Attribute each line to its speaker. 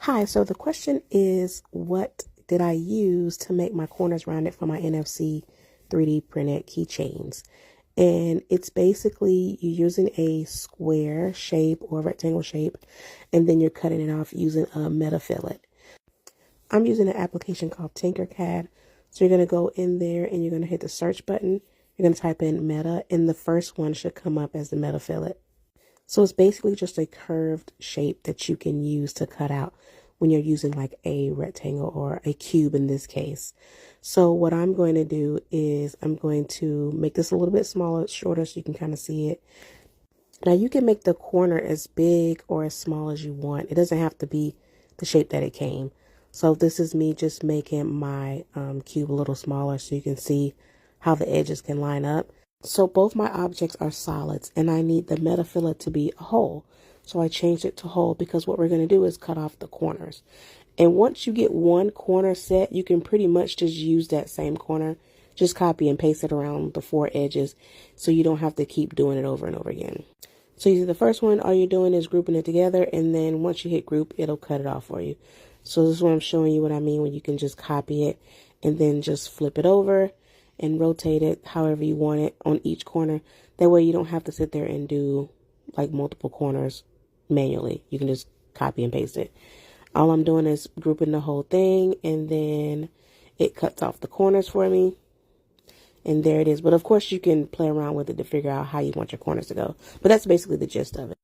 Speaker 1: Hi, so the question is, what did I use to make my corners rounded for my NFC 3D printed keychains? And it's basically you using a square shape or rectangle shape, and then you're cutting it off using a MetaFillet. I'm using an application called Tinkercad. So you're going to go in there and you're going to hit the search button. You're going to type in Meta, and the first one should come up as the MetaFillet. So it's basically just a curved shape that you can use to cut out when you're using like a rectangle or a cube in this case. So what I'm going to do is I'm going to make this a little bit smaller, shorter, so you can kind of see it. Now you can make the corner as big or as small as you want. It doesn't have to be the shape that it came. So this is me just making my cube a little smaller so you can see how the edges can line up. So both my objects are solids and I need the MetaFillet to be a hole. So I changed it to hole because what we're going to do is cut off the corners. And once you get one corner set, you can pretty much just use that same corner. Just copy and paste it around the four edges so you don't have to keep doing it over and over again. So you see the first one, all you're doing is grouping it together, and then once you hit group, it'll cut it off for you. So this is what I'm showing you what I mean when you can just copy it and then just flip it over and rotate it however you want it on each corner. That way you don't have to sit there and do like multiple corners manually. You can just copy and paste it. All I'm doing is grouping the whole thing, and then it cuts off the corners for me. And there it is. But of course you can play around with it to figure out how you want your corners to go. But that's basically the gist of it.